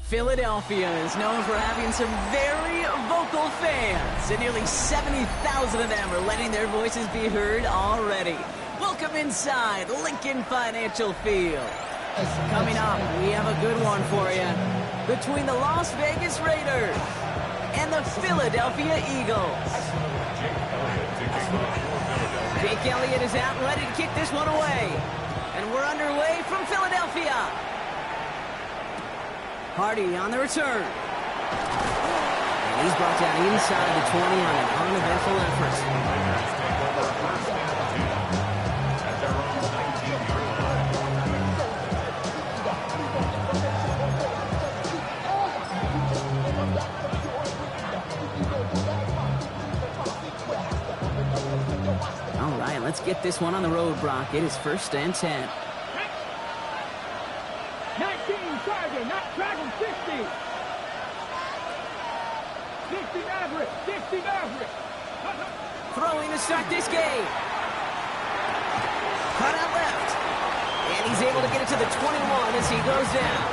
Philadelphia is known for having some very vocal fans, and nearly 70,000 of them are letting their voices be heard already. Welcome inside Lincoln Financial Field. Coming up, we have a good one for you. Between the Las Vegas Raiders and the Philadelphia Eagles. Jake Elliott is out and ready to kick this one away. And we're underway from Philadelphia. Hardy on the return. And he's brought down inside the 20 on an uneventful effort. All right, let's get this one on the road, Brock. It is 1st and 10. Not Dragon 60. 60 Maverick. 60 Maverick. Throwing to start this game. Cut out left. And he's able to get it to the 21 as he goes down.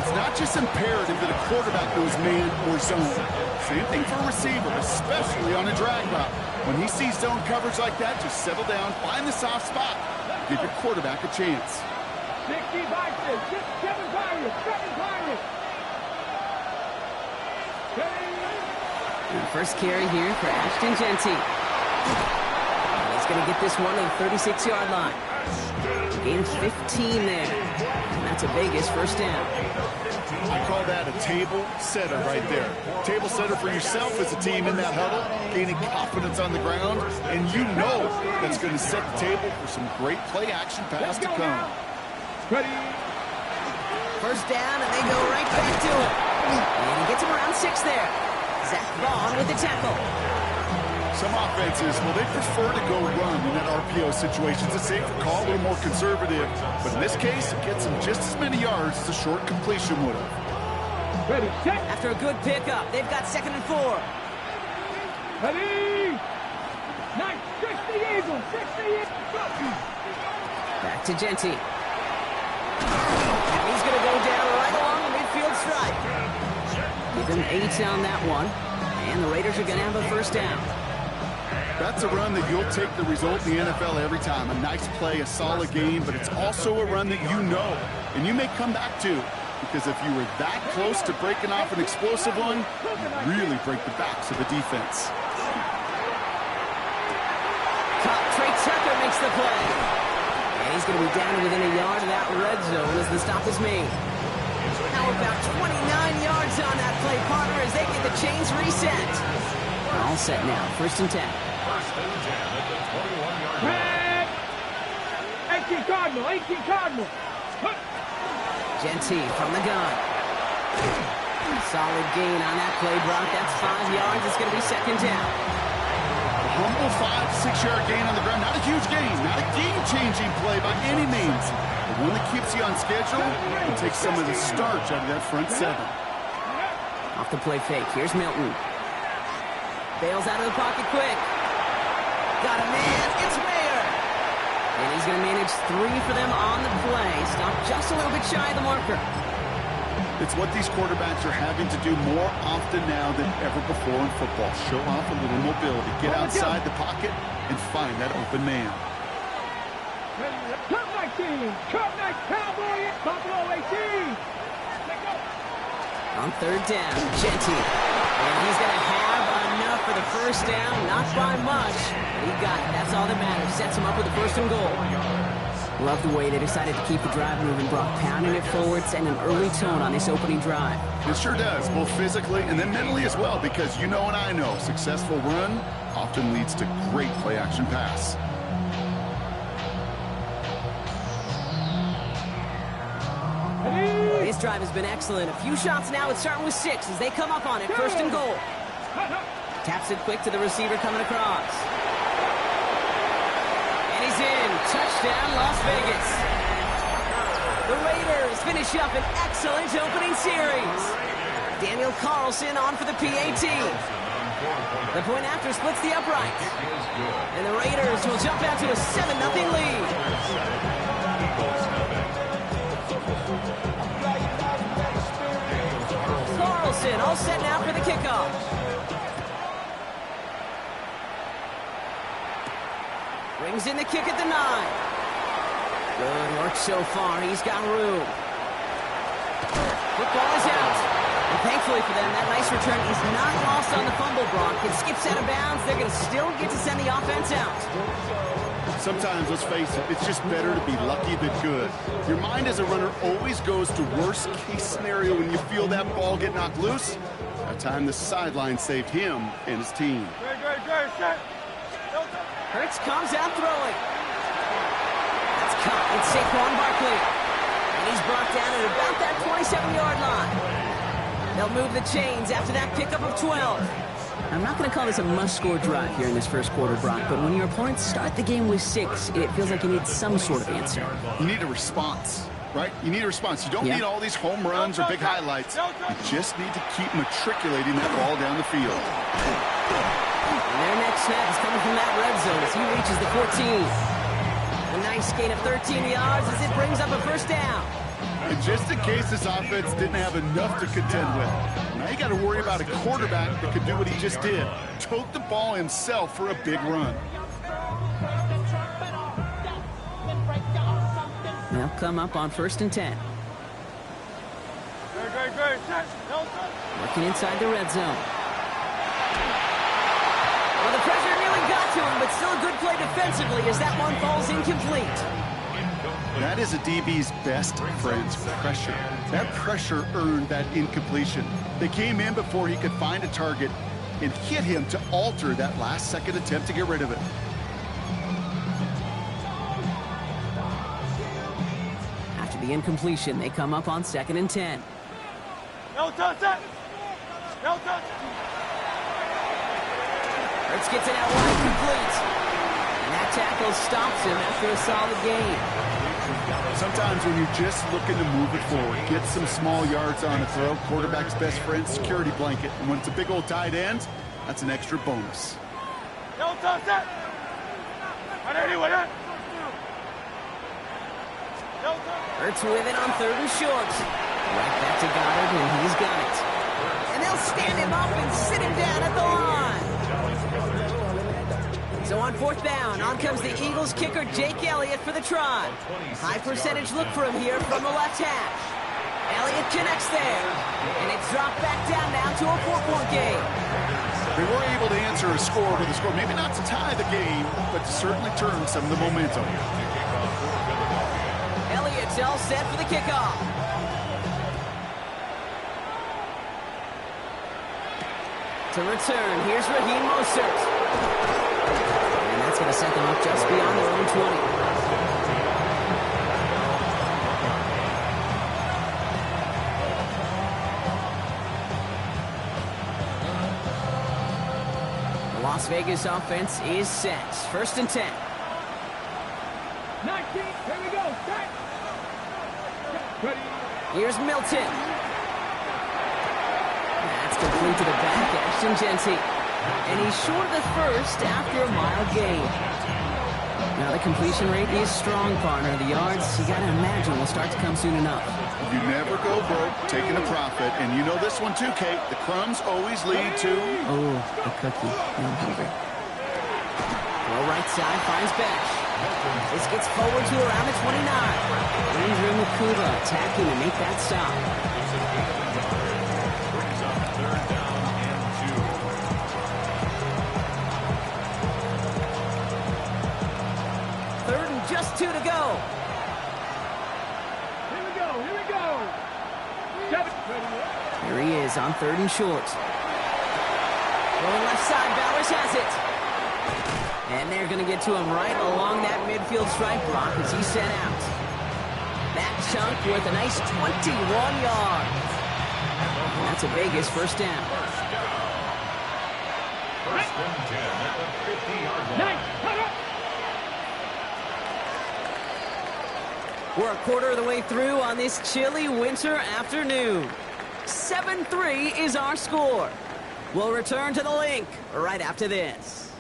It's not just imperative that a quarterback knows man or zone. Same thing for a receiver, especially on a drag route. When he sees zone coverage like that, just settle down, find the soft spot. Give your quarterback a chance. 60 Vikings, 7 Pirates, 7 Pirates. And first carry here for Ashton Jeanty. And he's going to get this one to the 36-yard line. Gain of 15 there. And that's a Vegas first down. I call that a table setter right there. Table setter for yourself as a team in that huddle, gaining confidence on the ground, and you know that's going to set the table for some great play action pass to come. Ready. First down, and they go right back to it. And he gets him around 6 there. Zach Vaughn with the tackle. Some offenses, well, they prefer to go run in that RPO situation. It's a safer call, a little more conservative. But in this case, it gets them just as many yards as a short completion would have. Ready, set. After a good pickup, they've got 2nd and 4. Ready. Nice. 60 Eagles. 60 Eagles. Back to Jeanty. And he's going to go down right along the midfield stripe. Give him 8 on that one. And the Raiders are going to have a first down. That's a run that you'll take the result in the NFL every time. A nice play, a solid game, but it's also a run that you know and you may come back to. Because if you were that close to breaking off an explosive one, you really break the backs of the defense. Trey Tucker makes the play. And he's going to be down within a yard of that red zone as the stop is made. Now about 29 yards on that play, partner, as they get the chains reset. All set now, 1st and 10. 18 Cardinal, 18 Cardinal. Jeanty from the gun. Solid gain on that play, Brock. That's 5 yards. It's going to be 2nd down. A humble 5-6 yard gain on the ground. Not a huge gain, not a game-changing play by any means. But one that keeps you on schedule and takes some of the starch out of that front 7. Off the play fake. Here's Milton. Bails out of the pocket quick. Got a man. It's Mayer. And he's going to manage 3 for them on the play. Stop just a little bit shy of the marker. It's what these quarterbacks are having to do more often now than ever before in football. Show off a little mobility. Get outside the pocket and find that open man. Cup 19. Cup 19. Cowboy. Buffalo 18. On 3rd down, Jeanty. And he's going to have enough for the first down. Not by much, but he got it. That's all that matters. Sets him up with the 1st and goal. Love the way they decided to keep the drive moving, Brock. Pounding it forward, setting an early tone on this opening drive. It sure does, both physically and then mentally as well, because you know and I know, successful run often leads to great play-action pass. This drive has been excellent. A few shots now. It's starting with 6 as they come up on it. 1st and goal. Taps it quick to the receiver coming across. And he's in. Touchdown, Las Vegas. The Raiders finish up an excellent opening series. Daniel Carlson on for the PAT. The point after splits the upright. And the Raiders will jump out to a 7-0 lead. all set now for the kickoff. Brings in the kick at the 9. Good work so far. He's got room. Football is out. And thankfully for them, that nice return is not lost on the fumble, Brock. It skips out of bounds. They're going to still get to send the offense out. Sometimes, let's face it, it's just better to be lucky than good. Your mind as a runner always goes to worst case scenario when you feel that ball get knocked loose. That time the sideline saved him and his team. Hurts comes out throwing. That's caught. It's Saquon Barkley. And he's brought down at about that 27-yard line. They'll move the chains after that pickup of 12. I'm not going to call this a must-score drive here in this first quarter, Brock, but when your opponents start the game with 6, it feels like you need some sort of answer. You need a response, right? You need a response. You don't need all these home runs or big highlights. You just need to keep matriculating that ball down the field. And their next snap is coming from that red zone as he reaches the 14. A nice gain of 13 yards as it brings up a first down. And just in case this offense didn't have enough to contend with, now you got to worry about a quarterback that could do what he just did. Tote the ball himself for a big run. They'll come up on 1st and 10. Working inside the red zone. Well, the pressure nearly got to him, but still a good play defensively as that one falls incomplete. That is a DB's best friend's pressure. That pressure earned that incompletion. They came in before he could find a target and hit him to alter that last-second attempt to get rid of it. After the incompletion, they come up on 2nd and 10. No touch it! No touch it! Hurts gets it out wide, complete. And that tackle stops him after a solid gain. Sometimes when you're just looking to move it forward, get some small yards on a throw, quarterback's best friend, security blanket. And when it's a big old tight end, that's an extra bonus. No touch it! Hurts with it on 3rd and short. Right back to Goddard, and he's got it. And they'll stand him up and sit him down at the line. So on 4th down, on comes the Eagles kicker, Jake Elliott, for the try. High percentage look for him here from the left hash. Elliott connects there. And it's dropped back down now to a 4-point game. They were able to answer a score with a score, maybe not to tie the game, but to certainly turn some of the momentum. Elliott's all set for the kickoff. To return, here's Raheem Mostert. And that's going to set them up just beyond their own 20. The Las Vegas offense is set. 1st and 10. 19, here we go, set! Ready? Here's Milton. That's complete to the back, Ashton Genty. And he's short of the first after a mile gain. Now the completion rate is strong, partner. The yards, you got to imagine, will start to come soon enough. You never go broke taking a profit. And you know this one too, Kate. The crumbs always lead to... Oh, the cookie. I'm hungry. Well, right side finds Bash. This gets forward to around the 29. Andrew Makuba attacking to make that stop. Just 2 to go. Here we go, here we go! Here he is on 3rd and short. Going left side, Bowers has it. And they're going to get to him right along that midfield stripe block as he's sent out. That chunk worth a nice 21 yards. And that's a Vegas first down. First and 10 at the 50-yard line. Nice, cut up! We're a quarter of the way through on this chilly winter afternoon. 7-3 is our score. We'll return to the link right after this.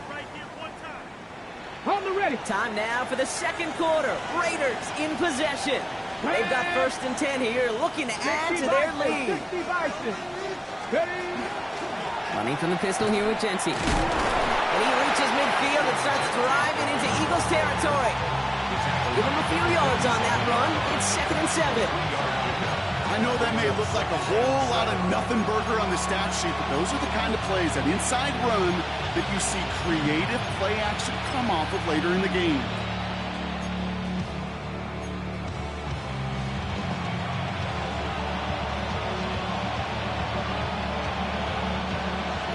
Right here, one time. ready. Time now for the second quarter. Raiders in possession. They've got 1st and 10 here, looking to add to their lead. 60 Bison. Ready. Running from the pistol here with Jency. And he reaches midfield and starts driving into Eagles territory. Give him a few yards on that run. It's 2nd and 7. I know that may look like a whole lot of nothing burger on the stat sheet, but those are the kind of plays, that inside run, that you see creative play action come off of later in the game.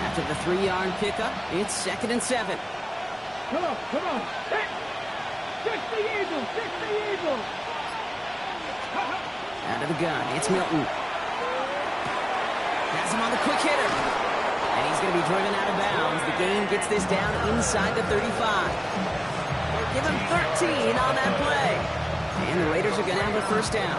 After the 3-yard pickup, it's 2nd and 7. Come on, come on. 60 Eagles, 60 Eagles. Out of the gun, it's Milton. Has him on the quick hitter. And he's going to be driven out of bounds. The game gets this down inside the 35. Give him 13 on that play. And the Raiders are going to have a 1st down.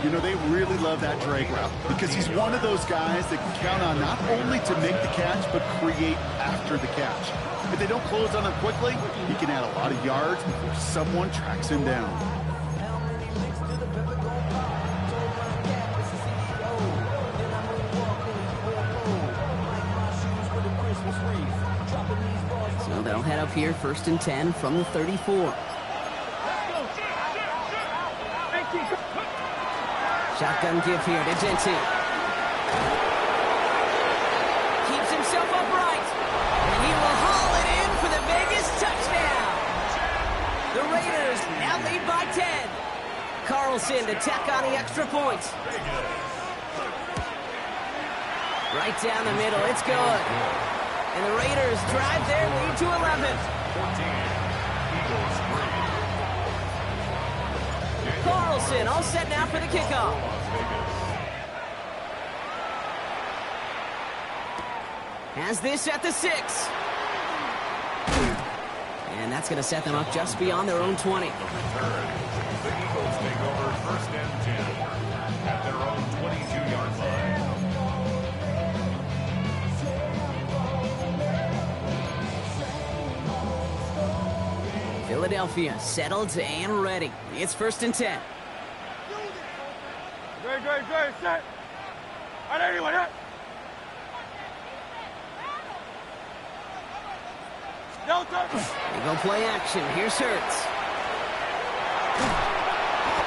You know, they really love that drag route because he's one of those guys that can count on not only to make the catch, but create after the catch. If they don't close on him quickly, he can add a lot of yards before someone tracks him down. So they'll head up here, 1st and 10 from the 34. Shotgun give here to Jency. Keeps himself upright. And he will haul it in for the Vegas touchdown. The Raiders now lead by 10. Carlson to tack on the extra point. Right down the middle, it's good. And the Raiders drive their lead to 11. Carlson all set now for the kickoff. Has this at the 6. And that's going to set them up just beyond their own 20. The Eagles take over 1st and 10 at their own 22-yard line. Philadelphia settled and ready. It's 1st and 10. Great, set. All right, anyone, yeah? No touch. They go play action. Here's Hurts.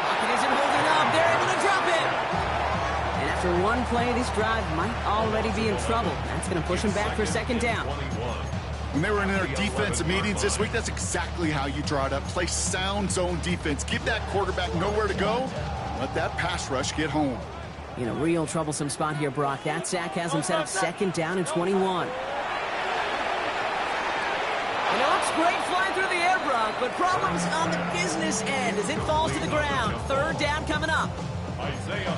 Pocket isn't holding up. They're able to drop it. And after one play, this drive might already be in trouble. That's going to push them back for 2nd down. When they were in their defensive meetings this week, that's exactly how you draw it up. Play sound zone defense. Give that quarterback nowhere to go. Let that pass rush get home. In a real troublesome spot here, Brock. That sack has him set up 2nd down and 21. And it looks great flying through the air, Brock, but problems on the business end as it falls to the ground. 3rd down coming up. I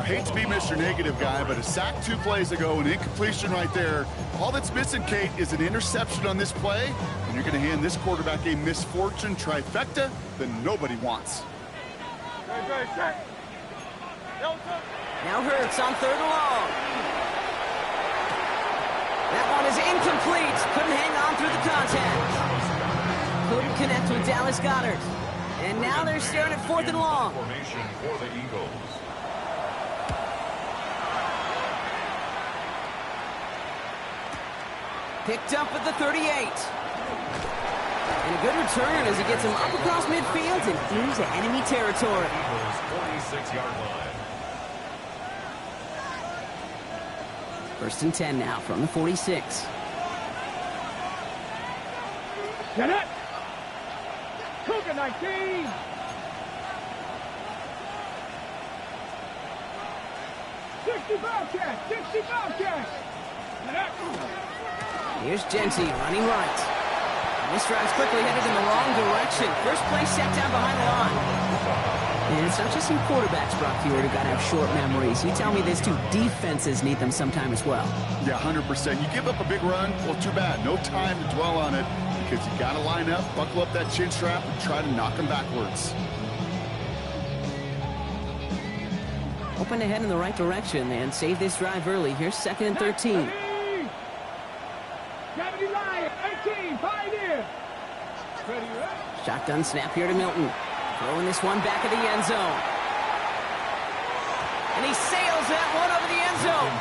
hate to be Mr. Negative guy, but a sack 2 plays ago, an incompletion right there. All that's missing, Kate, is an interception on this play, and you're going to hand this quarterback a misfortune trifecta that nobody wants. Now Hurts on 3rd and long. That one is incomplete. Couldn't hang on through the contact. Couldn't connect with Dallas Goedert. And now they're staring at 4th and long. Formation for the Eagles. Picked up at the 38. And a good return as he gets him up across midfield and into enemy territory. Eagles 46-yard line. 1st and 10 now from the 46. Get it. Cougar 19. Bobcat. 60 Bobcat. Here's Jency running right. And this drive's quickly headed in the wrong direction. First play set down behind the line. And it's not just some quarterbacks, Brock Huard, who got to have short memories. You tell me this too, defenses need them sometime as well. Yeah, 100%. You give up a big run, well, too bad. No time to dwell on it because you got to line up, buckle up that chin strap, and try to knock them backwards. Hoping to head in the right direction and save this drive early. Here's 2nd and 13. Shotgun snap here to Milton. Throwing this one back of the end zone. And he sails that one over the end zone.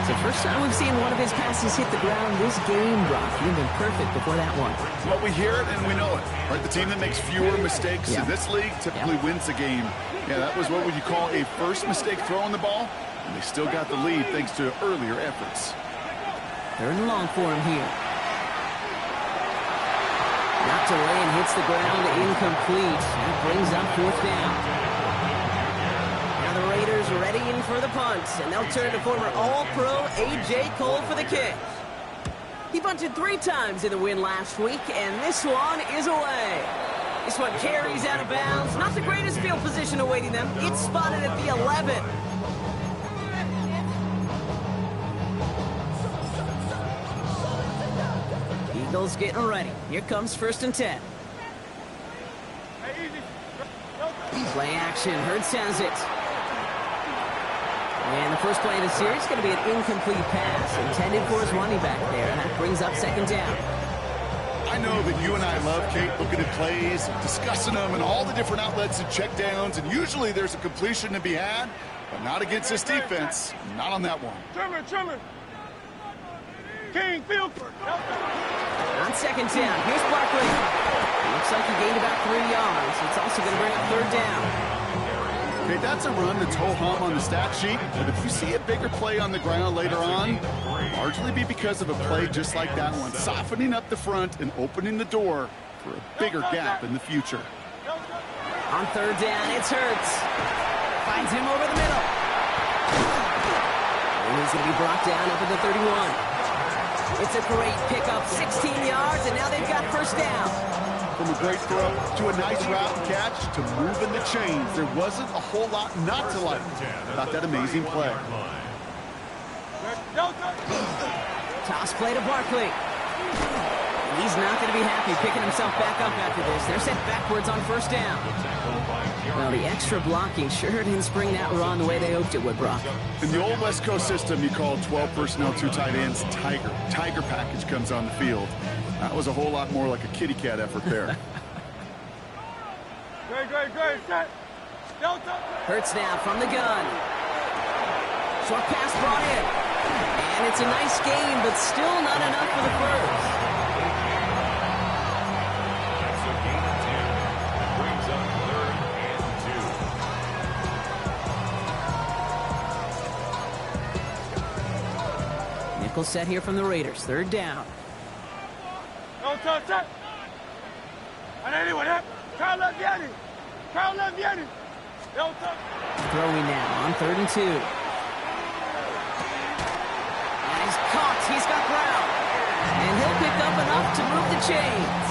It's the first time we've seen one of his passes hit the ground this game, Brock. He'd been perfect before that one. Well, we hear it and we know it. Right? The team that makes fewer mistakes in this league typically wins a game. Yeah, that was what would you call a first mistake throwing the ball, and they still got the lead thanks to earlier efforts. Third and long for him here. Knocked away and hits the ground, incomplete. That brings up fourth down. Now the Raiders readying for the punt, and they'll turn to former All-Pro A.J. Cole for the kick. He bunted 3 times in the win last week, and this one is away. This one carries out of bounds. Not the greatest field position awaiting them. It's spotted at the 11. Eagles getting ready. Here comes 1st and 10. Play action. Hurts has it. And the first play of the series is going to be an incomplete pass intended for his running back there. And that brings up 2nd down. I know that you and I love, Kate, looking at plays, discussing them, and all the different outlets and checkdowns. And usually there's a completion to be had, but not against this defense. Not on that one. Trimmer. King, field. On 2nd down, here's Barkley. Looks like he gained about 3 yards. It's also going to bring up 3rd down. Okay, that's a run that's ho-hum on the stat sheet, but if you see a bigger play on the ground later on, largely be because of a play just like that one, softening up the front and opening the door for a bigger gap in the future. On 3rd down, it's Hurts. Finds him over the middle. And he's going to be brought down up at the 31. It's a great pickup, 16 yards, and now they've got 1st down. From a great throw to a nice route and catch to moving the chains, there wasn't a whole lot not to like about that amazing play. Toss play to Barkley. He's not going to be happy picking himself back up after this. They're set backwards on 1st down. Well, the extra blocking sure didn't spring that run the way they hoped it would, Brock. In the old West Coast system, you call 12 personnel, 2 tight ends, Tiger. Tiger package comes on the field. That was a whole lot more like a kitty cat effort there. Great. Set. Hurts now from the gun. Short pass brought in. And it's a nice gain, but still not enough for the first. That's a gain of 10. That brings up 3rd and 2. Nickel set here from the Raiders. 3rd down. No touch that. And anyone that. Carl Leviani. No touch. Throwing now on 3rd and 2. And he's caught. He's got ground. And he'll pick up enough to move the chains.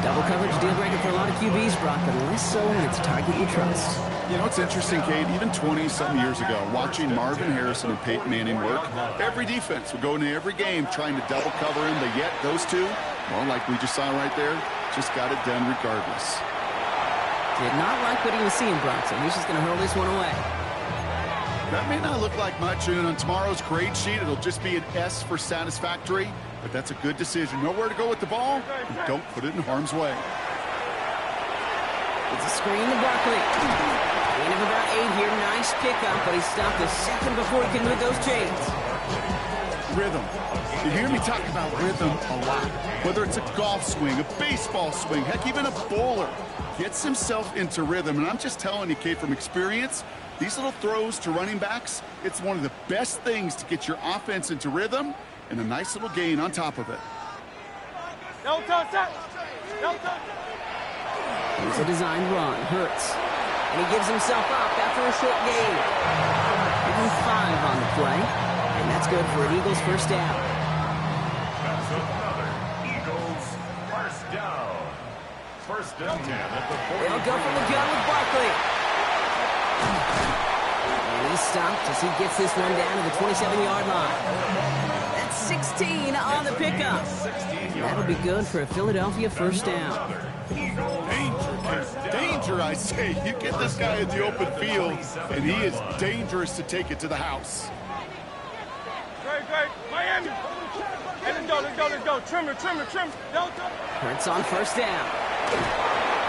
Double coverage deal breaker for a lot of QBs, Brock, but less so when it's a target you trust. You know, it's interesting, Kate, even 20-something years ago, watching Marvin Harrison and Peyton Manning work, every defense would go into every game trying to double cover him, but yet those two, well, like we just saw right there, just got it done regardless. Did not like what he was seeing, Brock, so he's just going to hurl this one away. That may not look like much, and on tomorrow's grade sheet, it'll just be an S for satisfactory, but that's a good decision. Know where to go with the ball, and don't put it in harm's way. It's a screen to Barkley. Gain of about 8 here. Nice pickup, but he stopped a second before he could move those chains. Rhythm. You hear me talk about rhythm a lot. Whether it's a golf swing, a baseball swing, heck, even a bowler gets himself into rhythm. And I'm just telling you, Kate, from experience, these little throws to running backs, it's one of the best things to get your offense into rhythm and a nice little gain on top of it. No touch that. No touch. Here's a designed run. Hurts. And he gives himself up after a short gain. Give him 5 on the play. And that's good for an Eagles 1st down. That's another Eagles 1st down. 1st and 10 at the 40. They'll go from the gun with Barkley. And he's stopped as he gets this one down to the 27-yard line. That's 16 on the pickup. That'll be good for a Philadelphia 1st down. Danger, I say. You get this guy in the open field, and he is dangerous to take it to the house. Great. Miami. Let's go. Trimmer. Delta. Hurts on first down.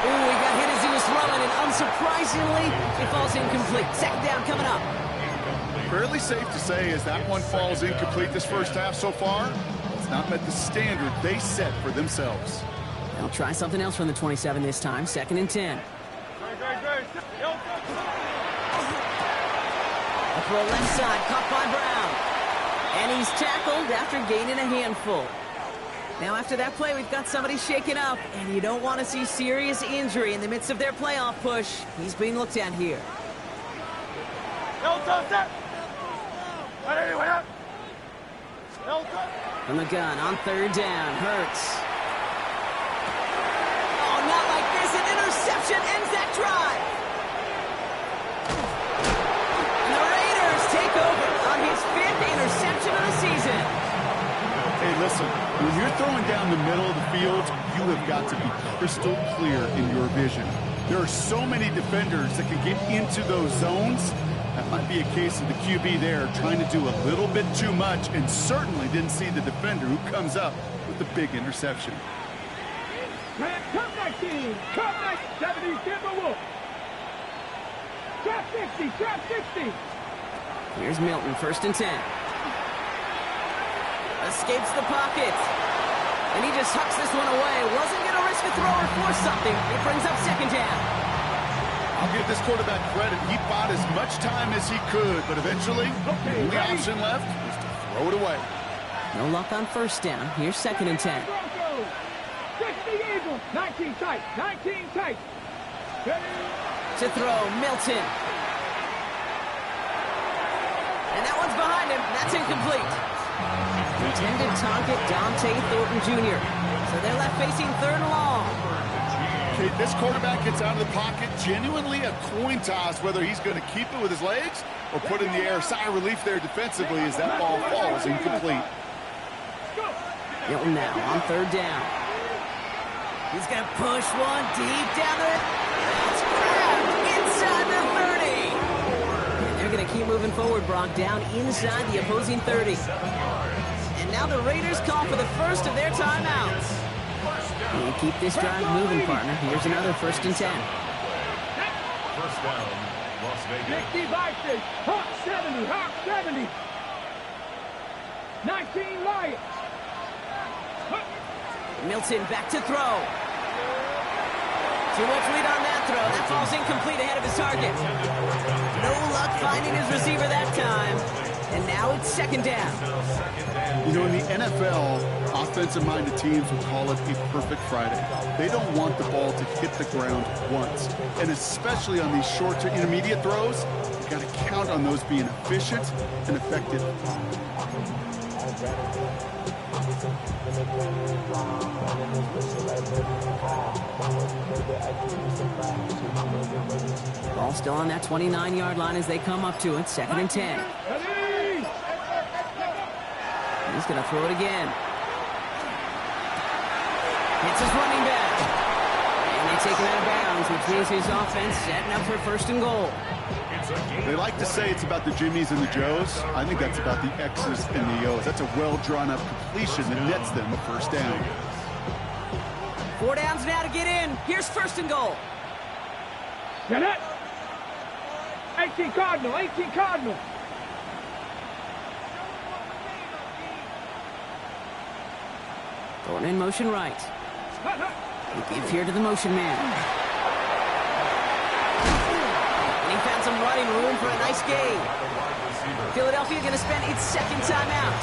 Ooh, he got hit as he was throwing, and unsurprisingly, it falls incomplete. Second down coming up. Fairly safe to say as that one falls incomplete this first half so far, it's not met the standard they set for themselves. They'll try something else from the 27 this time. 2nd and 10. Great. Delta. A throw left side, caught by Brown. And he's tackled after gaining a handful. Now after that play, we've got somebody shaken up, and you don't want to see serious injury in the midst of their playoff push. He's being looked at here. Delta, set. Delta. From the gun on 3rd down, Hurts. Oh, not like this. An interception ends that drive. And the Raiders take over on his 5th interception of the season. Hey, listen, when you're throwing down the middle of the field, you have got to be crystal clear in your vision. There are so many defenders that can get into those zones. That might be a case of the QB there trying to do a little bit too much and certainly didn't see the defender who comes up with the big interception. Cut 19. Cut 70. Denver Wolf. Trap 60. Here's Milton, 1st and 10. Escapes the pocket. And he just hucks this one away. Wasn't going to risk a throw or force something. It brings up 2nd down. I'll give this quarterback credit. He bought as much time as he could, but eventually, the only option left was to throw it away. No luck on 1st down. Here's 2nd and 10. Broncos. 60 Eagles. 19 tight. To throw, Milton. And that one's behind him. That's incomplete. Intended target, Dante Thornton Jr. So they're left facing 3rd and long. Okay, this quarterback gets out of the pocket, genuinely a coin toss whether he's going to keep it with his legs or put it in the air. Sigh of relief there defensively as that ball falls incomplete. Milton now on 3rd down. He's going to push one deep down there. It's grabbed inside the 30. And they're going to keep moving forward, Brock, down inside the opposing 30. And now the Raiders call for the first of their timeouts. You keep this drive moving, partner. Here's another 1st and 10. First down, Las Vegas. 60 Vikings. Hawk 70. 19 Lions. Milton back to throw. Too much lead on that throw. That falls incomplete ahead of his target. No luck finding his receiver that time. And now it's 2nd down. You know, in the NFL, offensive-minded teams will call it a perfect Friday. They don't want the ball to hit the ground once. And especially on these short to intermediate throws, you've got to count on those being efficient and effective. Ball still on that 29-yard line as they come up to it. 2nd and 10. He's going to throw it again. Hits his running back. And they take him out of bounds, which means his offense setting up for 1st and goal. They like to say it's about the Jimmies and the Joes. I think that's about the X's and the O's. That's a well-drawn-up completion that nets them a 1st down. 4 downs now to get in. Here's 1st and goal. Get it. 18 Cardinal. Thornton in motion right. They give here to the motion man. And he found some running room for a nice gain. Philadelphia going to spend its 2nd timeout.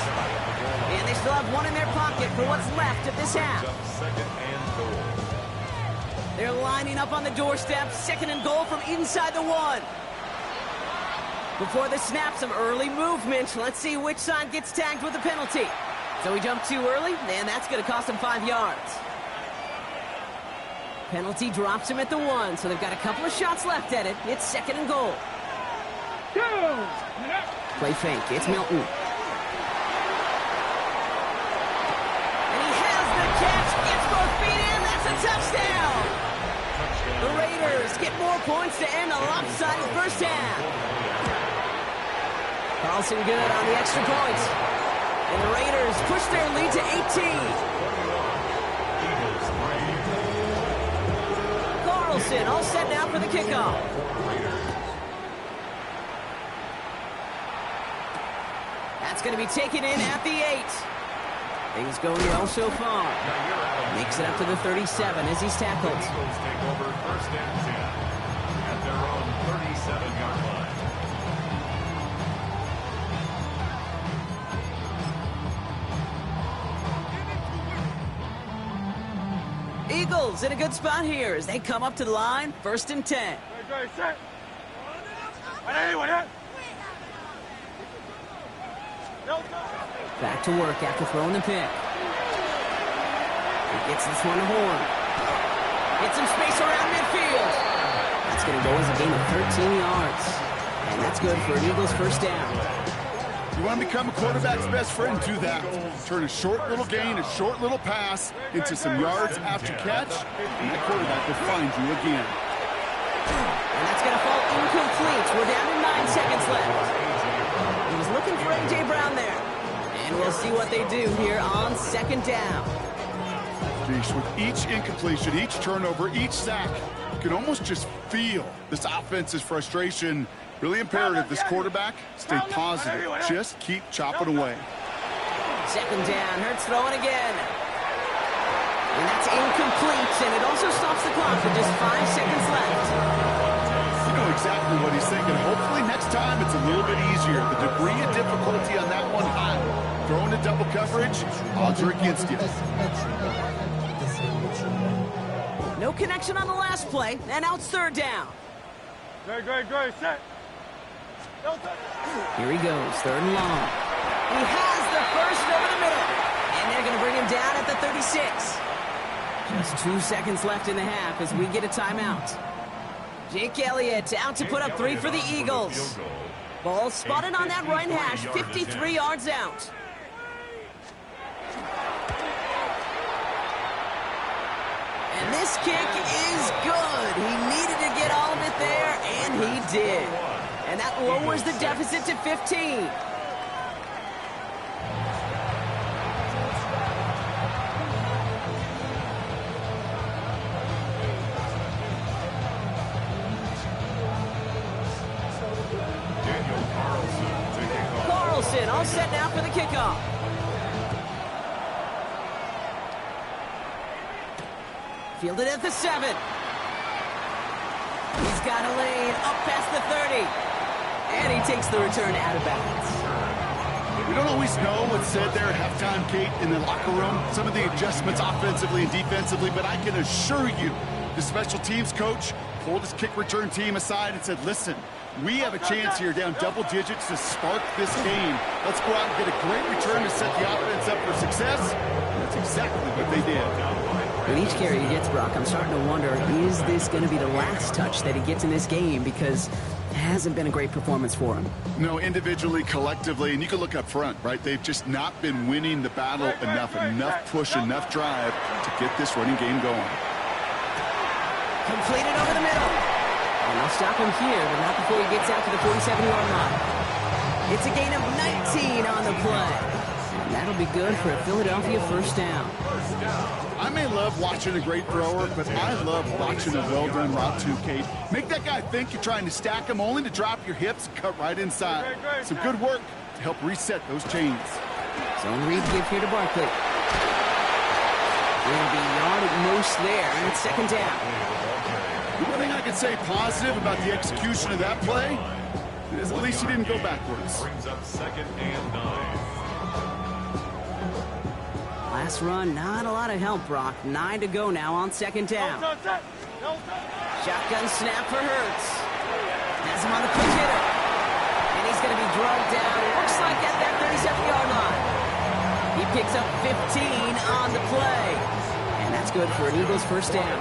And they still have one in their pocket for what's left of this half. They're lining up on the doorstep. 2nd and goal from inside the 1. Before the snap, some early movement. Let's see which side gets tagged with a penalty. So he jumped too early, and that's going to cost him 5 yards. Penalty drops him at the 1, so they've got a couple of shots left at it. It's 2nd and goal. Play fake. It's Milton. And he has the catch. Gets both feet in. That's a touchdown. The Raiders get more points to end a lopsided first half. Carlson good on the extra point. And the Raiders push their lead to 18. Carlson all set now for the kickoff. That's going to be taken in at the 8. Things going well so far. Makes it up to the 37 as he's tackled. Eagles take over first and 10 at their own 37-yard line. Eagles in a good spot here as they come up to the line, 1st and 10. Back to work after throwing the pick. He gets this one to Horn. Gets some space around midfield. That's going to go as a gain of 13 yards. And that's good for an Eagles first down. You want to become a quarterback's best friend, do that. Turn a short little gain, a short little pass into some yards after catch, and that quarterback will find you again. And that's going to fall incomplete. We're down to 9 seconds left. He was looking for A.J. Brown there. And we'll see what they do here on 2nd down. Geesh, with each incompletion, each turnover, each sack, you can almost just feel this offense's frustration. Really imperative this quarterback stay positive. Just keep chopping away. 2nd down. Hurts throwing again. And that's incomplete. And it also stops the clock with just 5 seconds left. You know exactly what he's thinking. Hopefully next time it's a little bit easier. The degree of difficulty on that one high. Throwing a double coverage, odds are against you. No connection on the last play, and now it's 3rd down. Go, set. Here he goes, 3rd and long. He has the first over the middle. And they're going to bring him down at the 36. Just 2 seconds left in the half as we get a timeout. Jake Elliott out to put up 3 for the Eagles. Ball spotted on that right hash, 53 yards out. And this kick is good. He needed to get all of it there, and he did. And that lowers the deficit to 15. Carlson all set now for the kickoff. Fielded at the 7. He's got a lane up past the 30. And he takes the return out of bounds. We don't always know what's said there at halftime, Kate, in the locker room. Some of the adjustments offensively and defensively, but I can assure you the special teams coach pulled his kick return team aside and said, listen, we have a chance here down double digits to spark this game. Let's go out and get a great return to set the offense up for success. And that's exactly what they did. With each carry he gets, Brock, I'm starting to wonder, is this going to be the last touch that he gets in this game? Because it hasn't been a great performance for him. No, individually, collectively, and you can look up front, right? They've just not been winning the battle enough push, enough drive to get this running game going. Completed over the middle. And they'll stop him here, but not before he gets out to the 47-yard line. It's a gain of 19 on the play. And that'll be good for a Philadelphia first down. I may love watching a great thrower, but I love watching a well-done route too, Kate. Make that guy think you're trying to stack him only to drop your hips and cut right inside. Some good work to help reset those chains. Zone read give here to Barkley. Will be yard at most there, and it's 2nd down. The one thing I can say positive about the execution of that play is at least he didn't go backwards. Brings up 2nd and 9. Last run, not a lot of help, Brock. 9 to go now on 2nd down. Shotgun snap for Hurts. Has him on the quick hitter. And he's going to be drugged down. Looks like at that 37-yard line. He picks up 15 on the play. And that's good for an Eagles first down.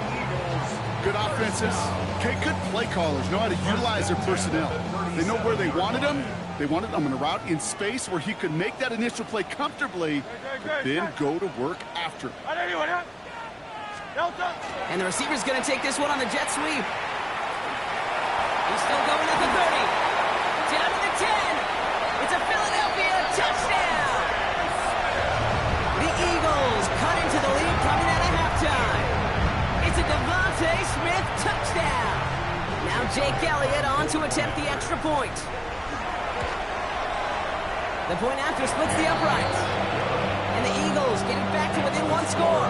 Good offenses. Okay, good play callers know how to utilize their personnel. They know where they wanted them. They wanted him in a route in space where he could make that initial play comfortably, but then go to work after. And the receiver's going to take this one on the jet sweep. He's still going at the 30. Down to the 10. It's a Philadelphia touchdown. to attempt the extra point. The point after splits the uprights. And the Eagles getting back to within one score.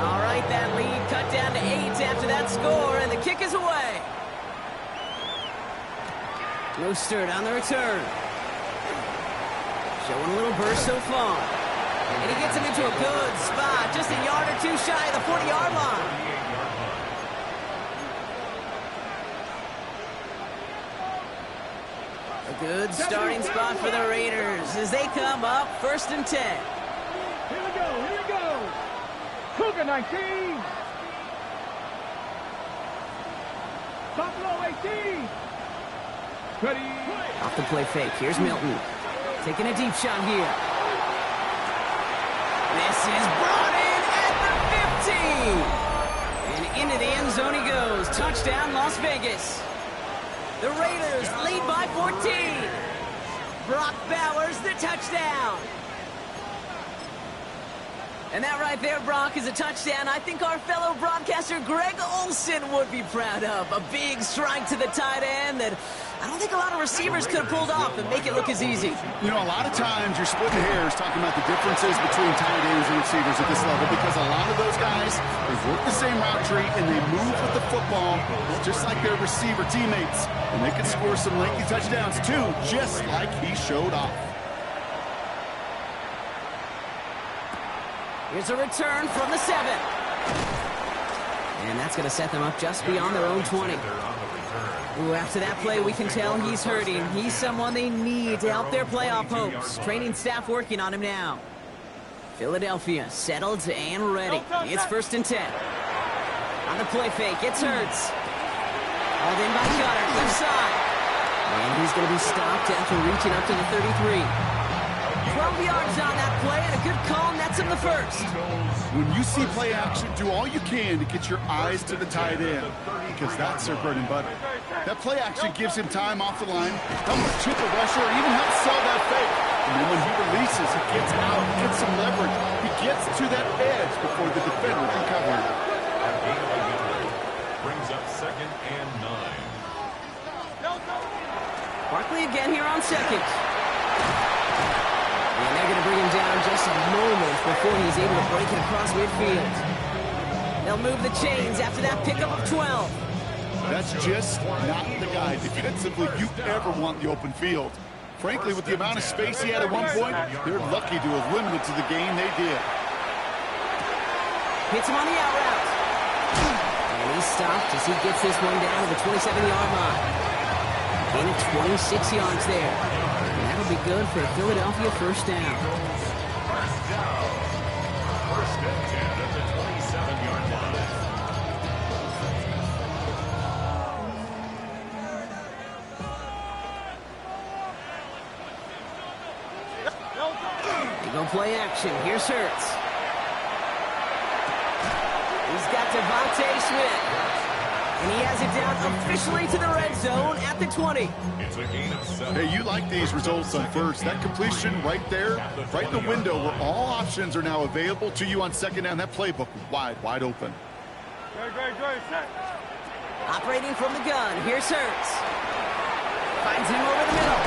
All right, that lead cut down to 8 after that score, and the kick is away. Mostert on the return. Showing a little burst so far. And he gets him into a good spot, just a yard or two shy of the 40-yard line. A good starting spot for the Raiders as they come up 1st and 10. Here we go. Cougar 19. Buffalo 18. Ready. Off the play fake. Here's Milton. Taking a deep shot here. This is brought in at the 50. And into the end zone he goes. Touchdown, Las Vegas. The Raiders lead by 14. Brock Bowers, the touchdown. And that right there, Brock, is a touchdown I think our fellow broadcaster Greg Olsen would be proud of. A big strike to the tight end that I don't think a lot of receivers could have pulled off and make it look as easy. You know, a lot of times you're splitting hairs talking about the differences between tight ends and receivers at this level because a lot of those guys, they work the same route tree and they move with the football just like their receiver teammates. And they can score some lengthy touchdowns too, just like he showed off. Here's a return from the 7. And that's going to set them up just beyond their own 20. Ooh, after that play, we can tell he's hurting. He's someone they need to help their playoff hopes. Training staff working on him now. Philadelphia settled and ready. It's 1st and 10. On the play fake, it's Hurts. Hauled in by Cutter, left side. And he's going to be stopped after reaching up to the 33. 12 yards on that play, and a good call nets him the first. When you see play action, do all you can to get your eyes to the tight end because that's their bread and butter. That play action gives him time off the line, helps chip a rusher, or even helps sell that fake. And then when he releases, he gets out, gets some leverage. He gets to that edge before the defender can cover him. Brings up 2nd and 9. Barkley again here on 2nd. And they're going to bring him down just a moment before he's able to break it across midfield. They'll move the chains after that pickup of 12. That's just not the guy defensively you ever want the open field. Frankly, with the amount of space he had at one point, they're lucky to have limited to the game they did. Hits him on the out route. And he's stopped as he gets this one down to the 27-yard line. Gain of 26 yards there. And that'll be good for a Philadelphia first down. First and 10 at the 27-yard line. They go play action. Here's Hurts. He's got Devontae Smith. And he has it down officially to the red zone at the 20. It's a gain of 7. Hey, you like these results on first. That completion right there, right in the window where all options are now available to you on second down. That playbook wide open. Great. Operating from the gun. Here's Hurts. Finds him over the middle.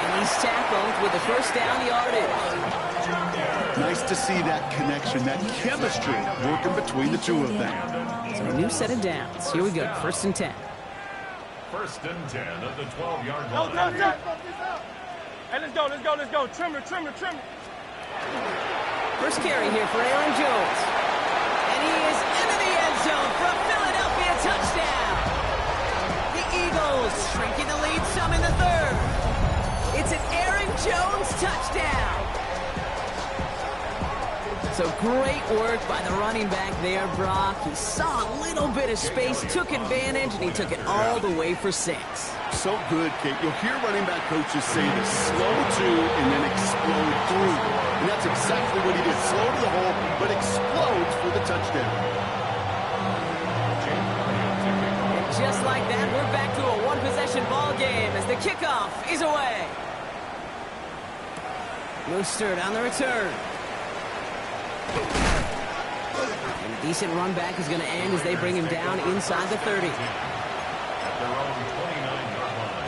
And he's tackled with the first down yardage. Nice to see that connection, that chemistry working between the two of them. So a new set of downs. Here we go. 1st and 10. First and 10 at the 12-yard line. Hey, let's go. Trimmer. First carry here for Aaron Jones. And he is into the end zone for a Philadelphia touchdown. The Eagles shrinking the lead some in the 3rd. It's an Aaron Jones touchdown. So great work by the running back there, Brock. He saw a little bit of space, took advantage, and he took it all the way for 6. So good, Kate. You'll hear running back coaches say this: slow to and then explode through. And that's exactly what he did. Slow to the hole, but explodes for the touchdown. And just like that, we're back to a one-possession ball game as the kickoff is away. Mostert on the return. And a decent run back is going to end as they bring him down inside the 30. At their own 29-yard line.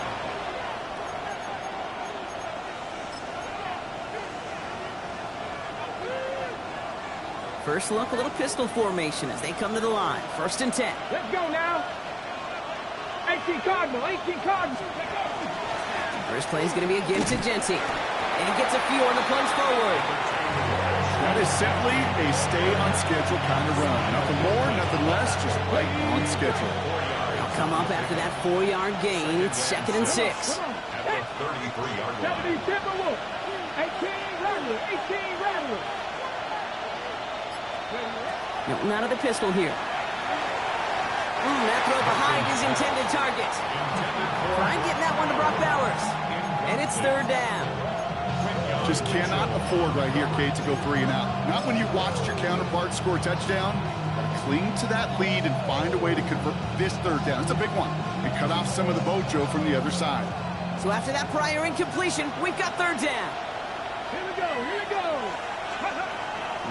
First look, a little pistol formation as they come to the line. 1st and 10. Let's go now. 18 Cardinal, 18 Cardinal. First play is going to be again to Genty. And he gets a few on the plunge forward. That is simply a stay on schedule kind of run. Nothing more, nothing less, just right on schedule. They'll come up after that 4-yard gain. It's 2nd and 6. At the 33-yard line. 70 Timberwolves. 18 Rattler, 18 Rattler. Milton out of the pistol here. That throw behind his intended target. Trying getting that one to Brock Bowers. And it's 3rd down. Just cannot afford right here, Kate, to go 3 and out. Not when you watched your counterpart score a touchdown. Cling to that lead and find a way to convert this 3rd down. It's a big one. And cut off some of the Bojo from the other side. So after that prior incompletion, we've got 3rd down. Here we go, here we go.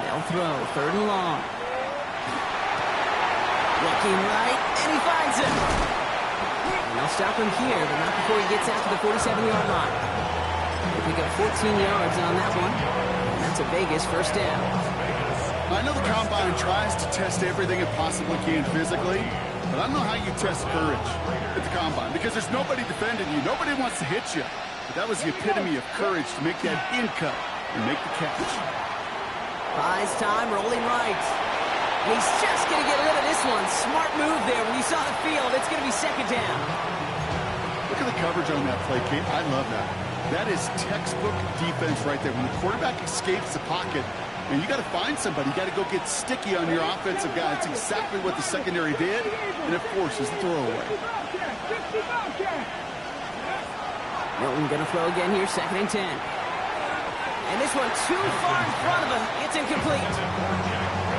They'll throw 3rd and long. Looking right, and he finds him. And they'll stop him here, but not before he gets out to the 47-yard line. They pick up 14 yards on that one. And that's a Vegas 1st down. I know the Combine tries to test everything it possibly can physically, but I don't know how you test courage at the Combine because there's nobody defending you. Nobody wants to hit you. But that was the epitome of courage to make that in cut and make the catch. Buys time, rolling right. He's just going to get rid of this one. Smart move there. When you saw the field, it's going to be 2nd down. Look at the coverage on that play, Kate. I love that. That is textbook defense right there. When the quarterback escapes the pocket, and you got to find somebody. You got to go get sticky on your offensive guy. It's exactly what the secondary did, and it forces the throwaway. Milton going to throw again here, 2nd and 10. And this one too far in front of him. It's incomplete.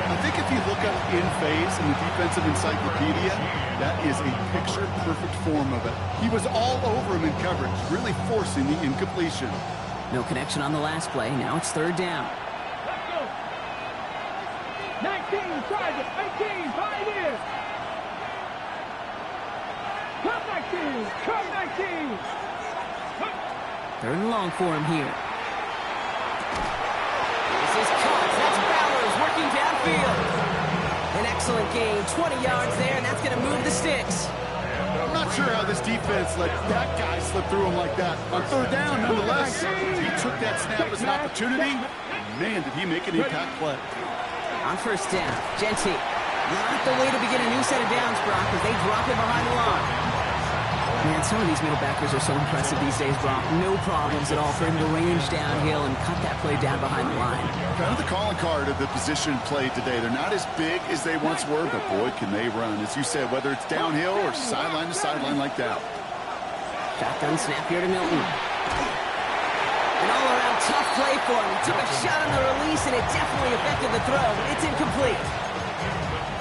I think if you look up in phase in the defensive encyclopedia, that is a picture-perfect form of it. He was all over him in coverage, really forcing the incompletion. No connection on the last play. Now it's 3rd down. Let's go. 19 Chargers, 18 Pioneers. Come 19, come 19. 3rd and long for him here. This is caught. That's Bowers working downfield. An excellent gain. 20 yards there, and that's going to move the sticks. I'm not sure how this defense let that guy slip through him like that. On 3rd down, nonetheless, he took that snap as an opportunity. Man, did he make an impact play. On 1st down, Genty. Not the way to begin a new set of downs, Brock, as they drop him behind the line. Man, some of these middle backers are so impressive these days, Brock. No problems at all for him to range downhill and cut that play down behind the line. Kind of the calling card of the position played today. They're not as big as they once were, but boy, can they run. As you said, whether it's downhill or sideline to sideline like that. Shotgun snap here to Milton. An all-around tough play for him. He took a shot on the release, and it definitely affected the throw. It's incomplete.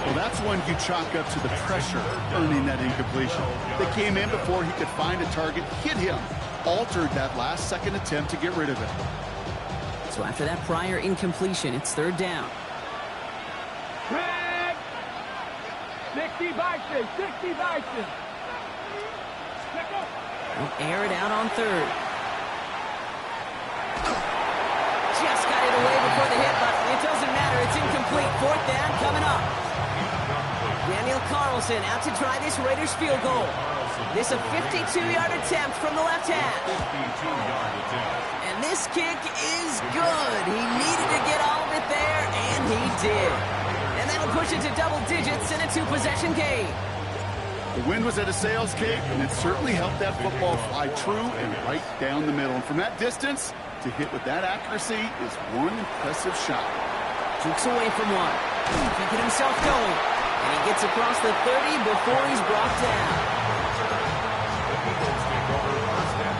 Well, that's one you chalk up to the pressure earning that incompletion. They came in before he could find a target, hit him, altered that last-second attempt to get rid of it. So after that prior incompletion, it's 3rd down. Greg. 60 Bison, 60 Bison. They'll air it out on 3rd. Just got it away before the hit button. It doesn't matter. It's incomplete. 4th down coming up. Daniel Carlson out to try this Raiders field goal. This a 52-yard attempt from the left half. 52-yard attempt. And this kick is good. He needed to get all of it there, and he did. And that'll push it to double digits in a 2-possession game. The wind was at a sails, Kate, and it certainly helped that football fly true and right down the middle. And from that distance, to hit with that accuracy is one impressive shot. Jukes away from one. Keeping himself going. And he gets across the 30 before he's brought down. The Eagles take over 1st and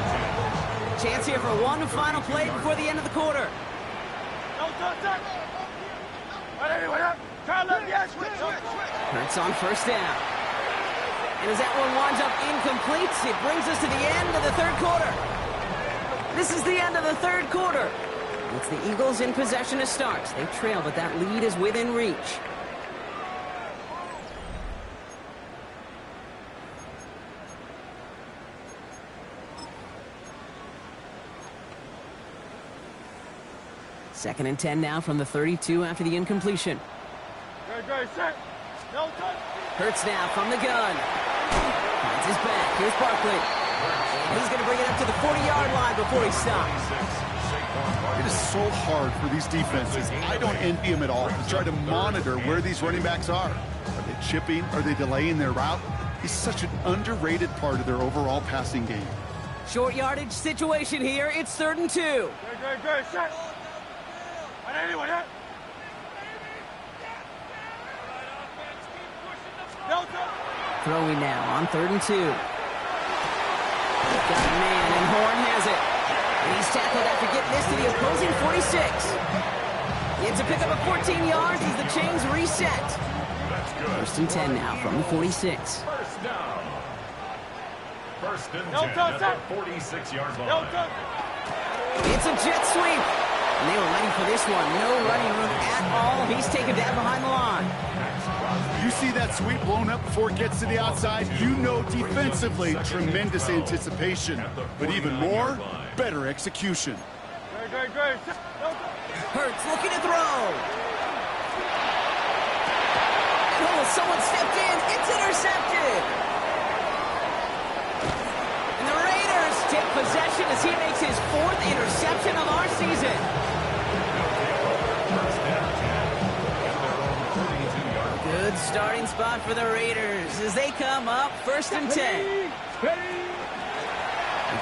10. Chance here for one final play before the end of the quarter. Hurts on 1st down. And as that one winds up incomplete, it brings us to the end of the 3rd quarter. This is the end of the 3rd quarter. It's the Eagles in possession to start. They trail, but that lead is within reach. Second and 10 now from the 32 after the incompletion. Hurts now from the gun. Finds his back. Here's Barkley. And he's going to bring it up to the 40-yard line before he stops. It is so hard for these defenses. I don't envy them at all to try to monitor where these running backs are. Are they chipping? Are they delaying their route? He's such an underrated part of their overall passing game. Short yardage situation here. It's 3rd and 2. Good. Set. Throwing now on 3rd and 2. Got a man, and Horn has it. And he's tackled after getting this to the opposing 46. It's a pickup of 14 yards as the chains reset. That's good. 1st and 10 now from the 46. First down. 1st and 10 at the 46-yard line. It's a jet sweep. And they were ready for this one. No running room at all. He's taken down behind the line. You see that sweep blown up before it gets to the outside, you know defensively, tremendous anticipation. But even more, better execution. Hurts looking to throw. Oh, someone stepped in. It's intercepted. And the Raiders take possession as he makes his 4th interception of our season. Good starting spot for the Raiders as they come up 1st and 10. They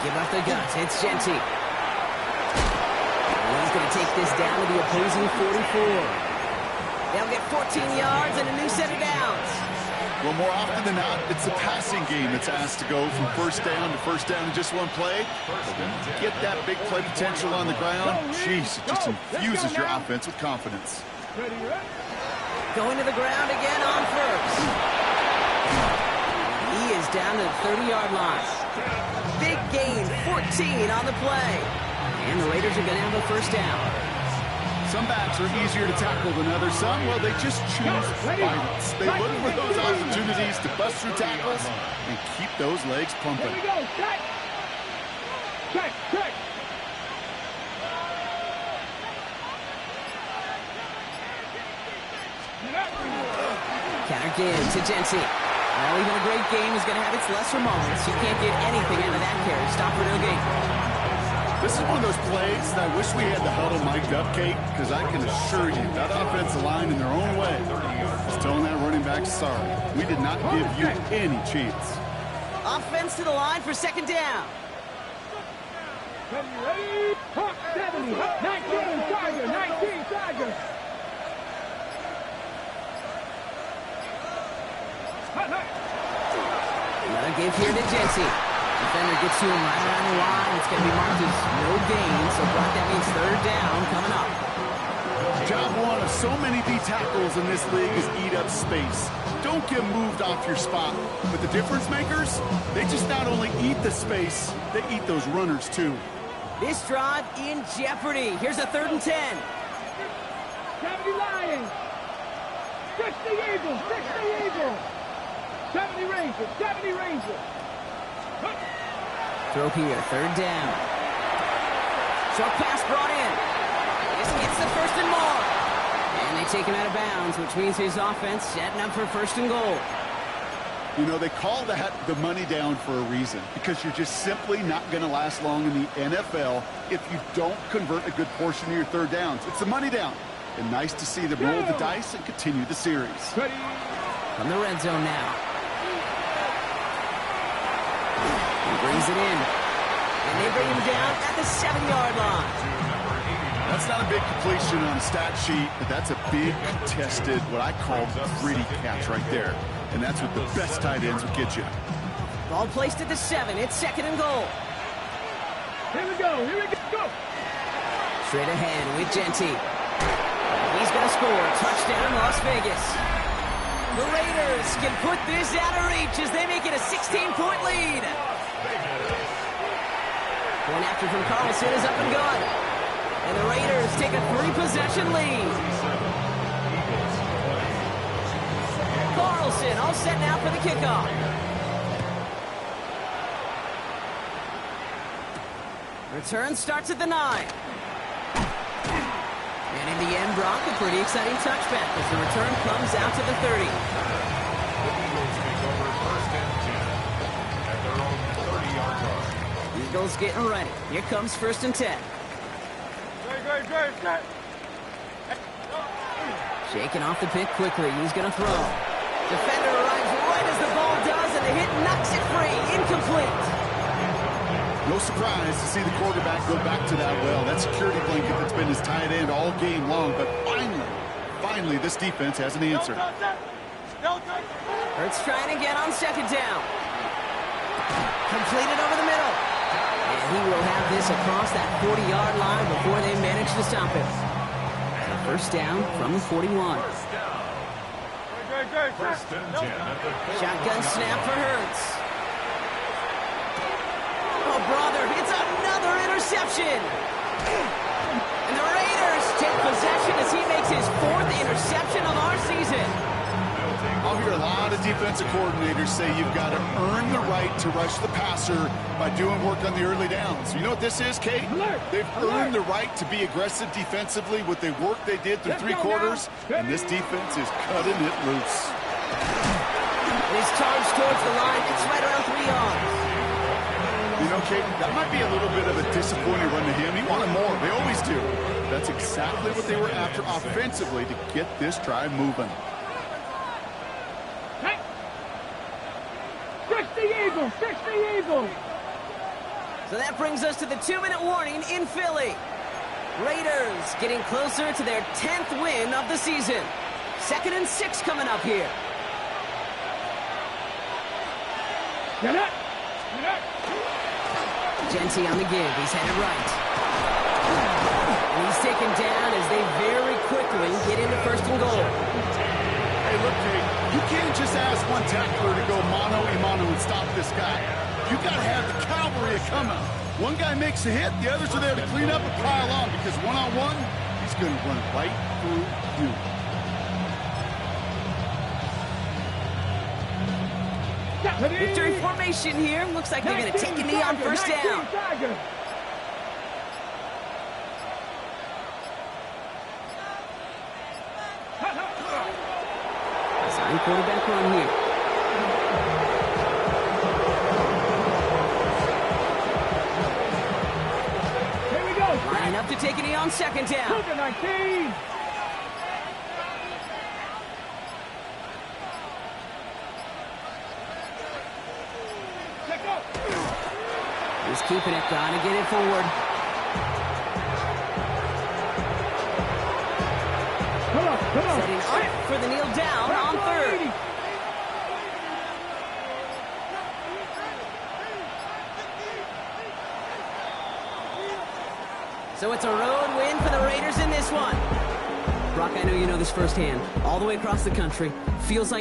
give up the guts. It's Genty. And he's going to take this down to the opposing 44. They'll get 14 yards and a new set of downs. Well, more often than not, it's the passing game that's asked to go from first down in just one play. Get that big play potential on the ground. Jeez, it just infuses your offense with confidence. Going to the ground again on 1st. He is down to the 30-yard line. Big gain, 14 on the play. And the Raiders are going to have a 1st down. Some backs are easier to tackle than others. Some, well, they just choose violence. They look for those opportunities to bust through tackles and keep those legs pumping. Here we go. Check. Counter gives to Genty. Well, even a great game is going to have its lesser moments. You can't get anything out of that carry. Stop for no gain. This is one of those plays that I wish we had the huddle mic'd up, Kate, because I can assure you that offensive line in their own way is telling that running back, sorry, we did not give you any chance. Offense to the line for 2nd down. Ready? 70. 19 Chargers. 19 Chargers. Another give here to Genty. Defender gets to him right around the line. It's going to be marked as no gain, so Brock, that means 3rd down coming up. Job one of so many D tackles in this league is eat up space. Don't get moved off your spot. But the difference makers, they just not only eat the space, they eat those runners too. This drive in jeopardy. Here's a 3rd and 10. 70 Lions. 60 Eagles. 60 Eagles. 70 Rangers. 70 Rangers. Throw here, 3rd down. Short pass brought in. This gets the 1st and more. And they take him out of bounds, which means his offense setting up for 1st and goal. You know, they call that the money down for a reason, because you're just simply not going to last long in the NFL if you don't convert a good portion of your 3rd downs. It's the money down. And nice to see them roll the dice and continue the series. From the red zone now. He brings it in. And they bring him down at the 7-yard line. That's not a big completion on a stat sheet, but that's a big contested, what I call gritty catch right there. And that's what the best tight ends will get you. Ball placed at the 7. It's 2nd and goal. Here we go. Go. Straight ahead with Genty. He's going to score. Touchdown, Las Vegas. The Raiders can put this out of reach as they make it a 16-point lead. Point after from Carlson is up and good. And the Raiders take a 3-possession lead. Carlson all set now for the kickoff. Return starts at the 9. And in the end, Brock, a pretty exciting touchback as the return comes out to the 30. The Eagles take over first and 10 at their own 30-yard line. Eagles getting ready. Here comes first and 10. Shaking off the pick quickly. He's going to throw. Defender arrives right as the ball does, and the hit knocks it free. Incomplete. No surprise to see the quarterback go back to that well. That security blanket that's been his tight end all game long. But finally, this defense has an answer. Hurts trying again on second down. Completed over the middle. And he will have this across that 40-yard line before they manage to stop it. A first down from the 41. First and 10 at the 40. Shotgun snap for Hurts. Oh, brother, it's another interception. And the Raiders take possession as he makes his 4th interception of our season. I'll hear a lot of defensive coordinators say you've got to earn the right to rush the passer by doing work on the early downs. You know what this is, Kate? They've earned the right to be aggressive defensively with the work they did through 3 quarters, and this defense is cutting it loose. He's charged towards the line. It's right around 3 yards. You know, Kate, that might be a little bit of a disappointing run to him. He wanted more. They always do. That's exactly what they were after offensively to get this drive moving. Hey! 60 Eagles! 60 Eagles! So that brings us to the 2-minute warning in Philly. Raiders getting closer to their 10th win of the season. 2nd and 6 coming up here. Get it! Get it! Genty on the give. He's headed right. And he's taken down as they very quickly get into 1st and goal. Hey, look, Kate, you can't just ask one tackler to go mano-a-mano and stop this guy. You got to have the cavalry come out. One guy makes a hit, the others are there to clean up and pile on, because one-on-one, he's going to run right through you. Victory formation here. Looks like they're going to take a knee on first down. Sign quarterback run here. Here we go. Lining up to take a knee on second down. 19. He's keeping it. Gotta get it forward. Come on. Setting up for the kneel down on 3rd. So it's a road win for the Raiders in this one. Brock, I know you know this firsthand. All the way across the country. Feels like